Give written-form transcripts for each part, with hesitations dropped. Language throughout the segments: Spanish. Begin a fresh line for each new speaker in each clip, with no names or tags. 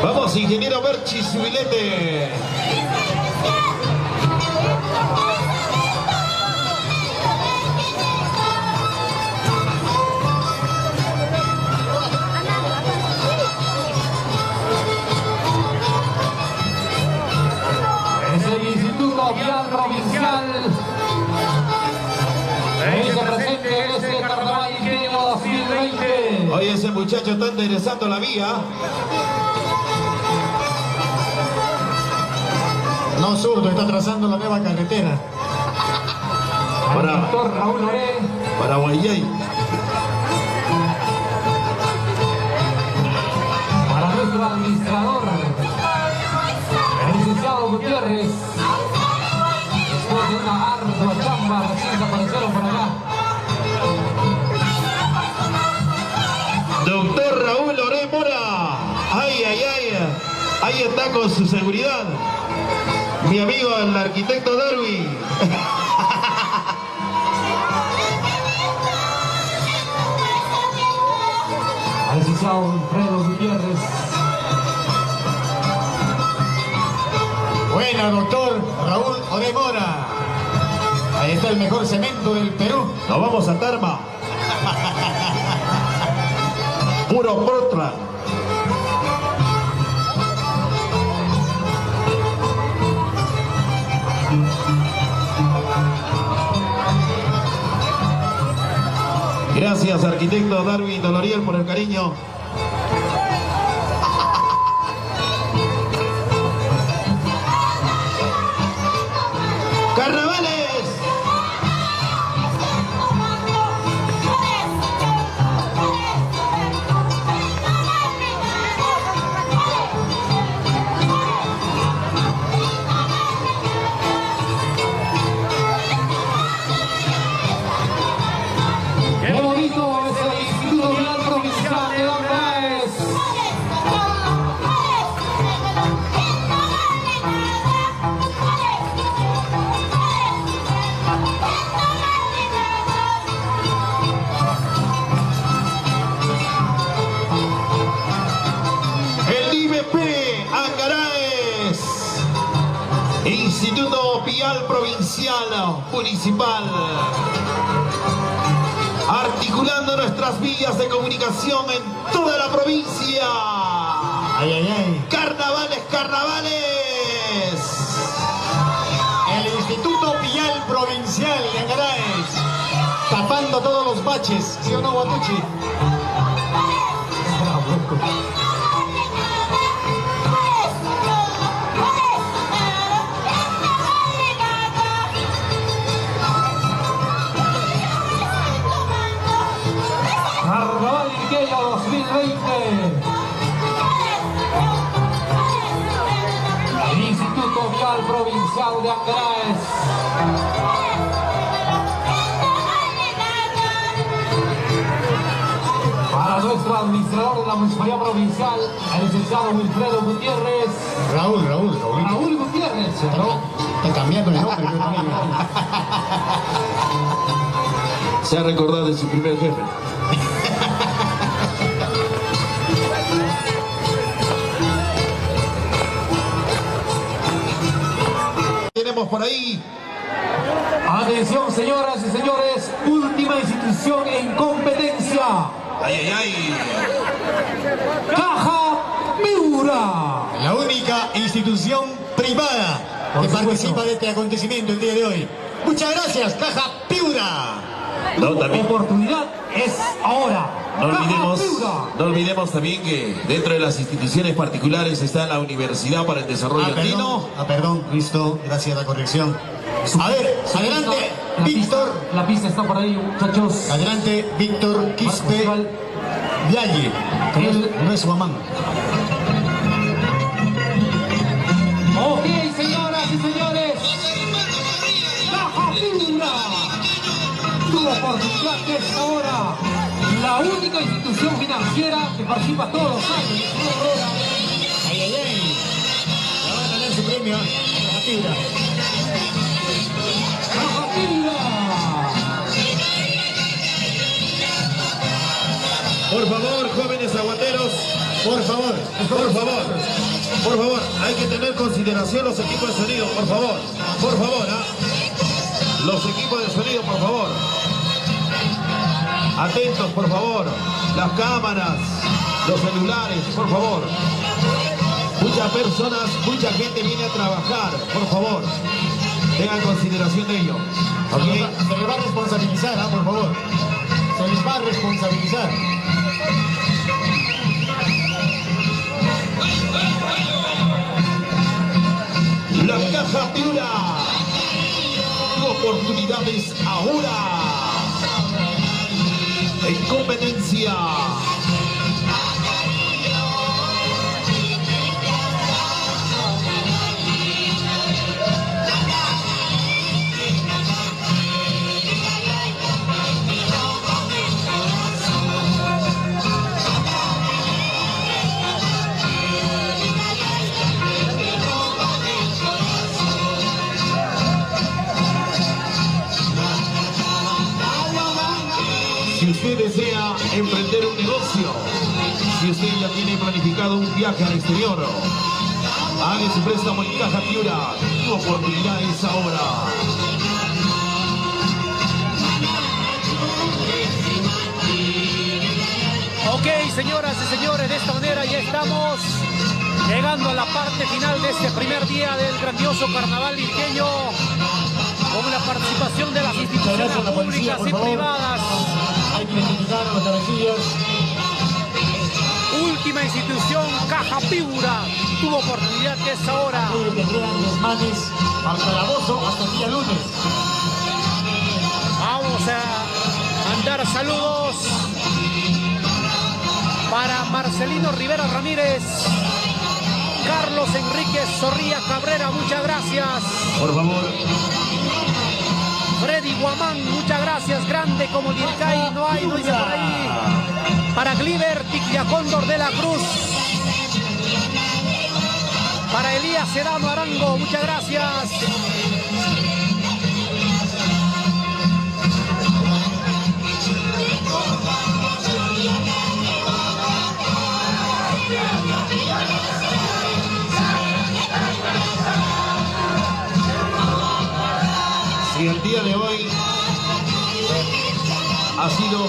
Vamos, ingeniero Berchi Zubilete.
Es el Instituto Vial Provincial. Se presente en este Carnaval Ingenio 2020.
Oye, ese muchacho está enderezando la vía.
No, zurdo, está trazando la nueva carretera.
Al doctor Raúl Loré.
Para Guayay.
Para nuestro administrador, el licenciado Gutiérrez. Después de una ardua chamba, recién aparecieron por acá.
Doctor Raúl Loré Mora. Ay, ay, ay. Ahí está con su seguridad. Mi amigo, el arquitecto Darwin.
Al licenciado Alfredo Gutiérrez.
Buena, doctor Raúl Odemora. Ahí está el mejor cemento del Perú.
Nos vamos a Tarma. Puro Portland. Gracias, arquitecto Darwin Doloriel, por el cariño. ¡Carnavales!
¡Qué bonito es el Instituto Vial Provincial de Ancares!
El IBP Ancaraes, Instituto Vial Provincial Municipal, articulando nuestras vías de comunicación en toda la provincia.
Ay, ay, ay.
¡Carnavales, carnavales!
El Instituto Vial Provincial de Ancaraes. Tapando todos los baches. ¿Sí o no, Guatuchi?
Carnaval Ingenio 2020. El Instituto Vial Provincial de Ancares. Para nuestro administrador de la Municipalidad Provincial, el licenciado Wilfredo Gutiérrez. Raúl Gutiérrez, ¿no?
Está cambiando el nombre. Yo también.
Se ha recordado de su primer jefe. Tenemos por ahí.
Atención, señoras y señores, última institución en competencia.
¡Ay, ay, ay!
Caja Piura.
La única institución privada que participa de este acontecimiento el día de hoy. Muchas gracias, Caja Piura.
No, también.
Oportunidad es ahora.
No olvidemos también que dentro de las instituciones particulares está la Universidad para el Desarrollo Andino.
Perdón, listo, gracias a la corrección. A ver, adelante, Víctor.
La pista está por ahí, muchachos.
Adelante, Víctor Quispe Vialle. No es su mamá.
Ok, señoras y señores. Caja Piura. Tu oportunidad es ahora. La única institución financiera que participa todos los años.
Ay, ay, ay. Ya van a ganar su premio. Caja Piura.
Caja Piura.
Por favor, jóvenes aguateros,
Por favor.
por favor, hay que tener consideración los equipos de sonido, por favor, ¿ah? Los equipos de sonido, por favor. Atentos, por favor. Las cámaras, los celulares, por favor. Muchas personas, mucha gente viene a trabajar, por favor. Tengan consideración de ello. ¿Ok?
Se les va a responsabilizar, por favor. Se les va a responsabilizar.
La Caja Piura. Oportunidades ahora. En competencia. Si usted desea emprender un negocio, si usted ya tiene planificado un viaje al exterior, haga su préstamo en Caja Piura. Tu oportunidad es ahora.
Ok, señoras y señores, de esta manera ya estamos llegando a la parte final de este primer día del grandioso carnaval virqueño, con la participación de las instituciones públicas y privadas.
Hay que identificar a los cabecillas.
Última institución, Caja Piura. Tu oportunidad que es ahora.
Hoy tendrán desmanes al calabozo hasta el día lunes.
Vamos a mandar saludos para Marcelino Rivera Ramírez, Carlos Enrique Zorrilla Cabrera, muchas gracias.
Por favor.
Freddy Guamán, muchas gracias. Grande como Lircay, no hay, dice por ahí. Para Gliber Ticlia Cóndor de la Cruz. Para Elías Serrano Arango, muchas gracias.
Si el día de hoy ha sido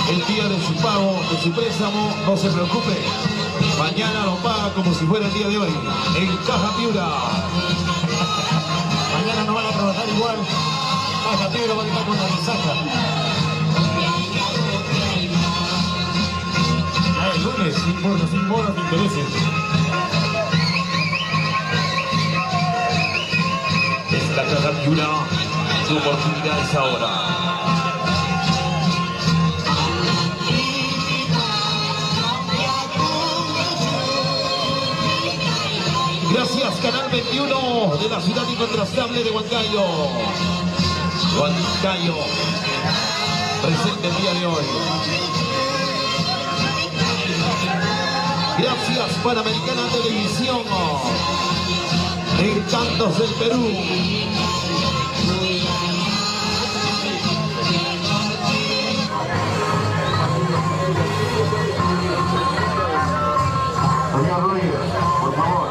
el día de su pago, de su préstamo, no se preocupe. Mañana lo paga como si fuera el día de hoy, en Caja Piura.
Mañana no van a trabajar igual. Caja Piura va a estar con la resaca. El lunes, sin bonos de intereses.
Es la Caja Piura. Tu oportunidad es ahora. Gracias, Canal 21 de la ciudad incontrastable de Huancayo. Huancayo, presente el día de hoy. Gracias, Panamericana Televisión. Encantos del Perú. Señor Ruiz, por favor.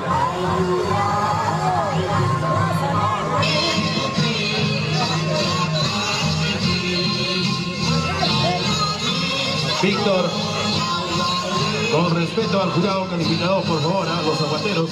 Víctor, con respeto al jurado calificador, por favor, a los zapateros.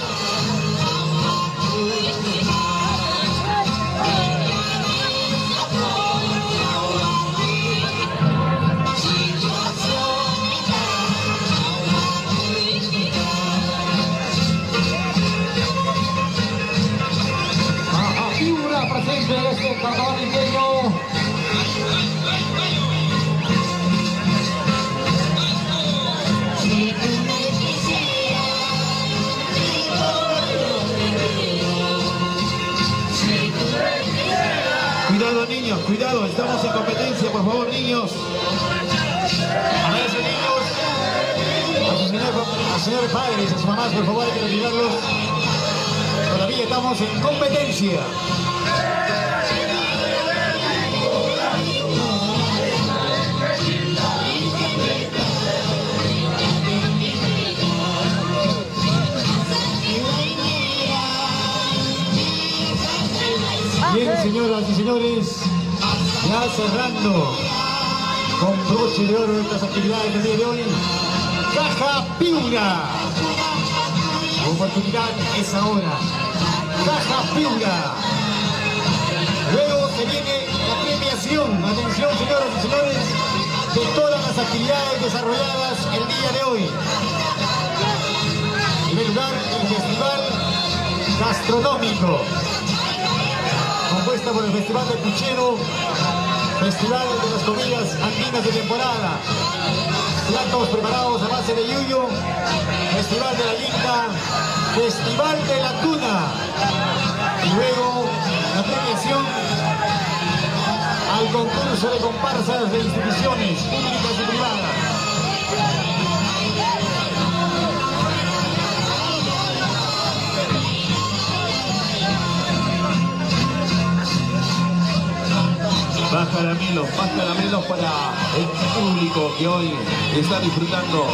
Presente en este carnaval virqueño.
Cuidado, niños, cuidado, estamos en competencia, por favor, niños.
A ver, niños, a sus señores padres, a sus mamás, por favor, hay que retirarlos. Todavía estamos en competencia. señores, ya cerrando con broche de oro estas actividades del día de hoy, Caja Piura. La oportunidad es ahora. Caja Piura. Luego se viene la premiación, atención señoras y señores, de todas las actividades desarrolladas el día de hoy. En primer lugar, el Festival Gastronómico, compuesta por el Festival del Puchero, Festival de las Comidas Andinas de temporada, platos preparados a base de yuyo, Festival de la Yinca, Festival de la Tuna, y luego la premiación al concurso de comparsas de instituciones públicas y privadas.
Más caramelos para el público que hoy está disfrutando.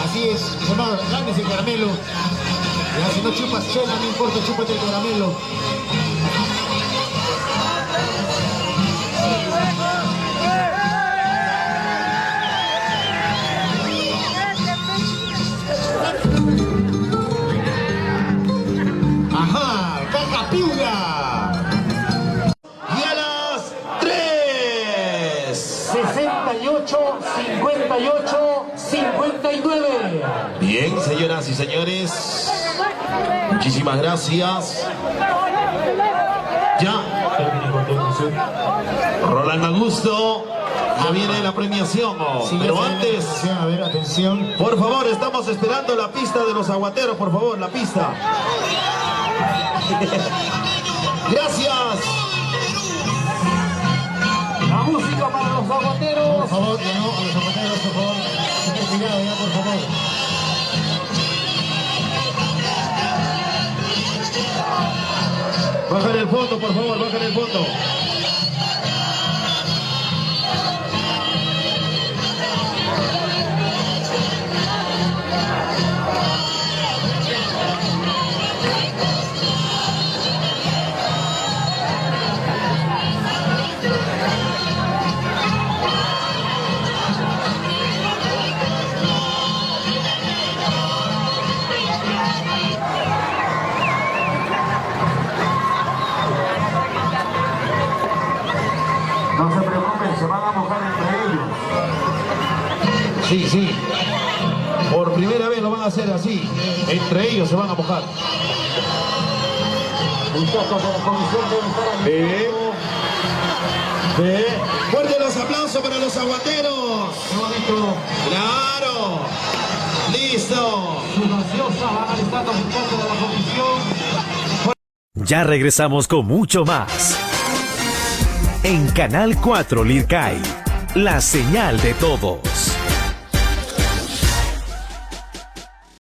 Así es, hermano, ganes el caramelo. Ya, si no chupas chela, no importa, chúpate el caramelo. Ajá, Caja Piura.
Y a las 3.
68, 58, 59.
Bien, señoras y señores. Muchísimas gracias. Ya. Roland Augusto. Ya viene la premiación.
Sí,
pero
ya
antes,
atención, a ver, atención.
por favor, estamos esperando la pista de los aguateros. Por favor, la pista. Gracias.
La música para los aguateros.
Por favor, ya no, a los zapateros, por favor. Tener cuidado ya, por favor.
Bajan el fondo, por favor, bajan el fondo.
No se preocupen, se van a mojar entre ellos.
Sí, sí. Por primera vez lo van a hacer así. Entre ellos se van a mojar.
Muchachos de la comisión deben estar aquí.
Fuerte los aplausos para los aguateros.
Qué bonito.
Claro. Listo.
Su gaseosa van alistando muchachos de la comisión.
Ya regresamos con mucho más. En Canal 4 Lircay, la señal de todos.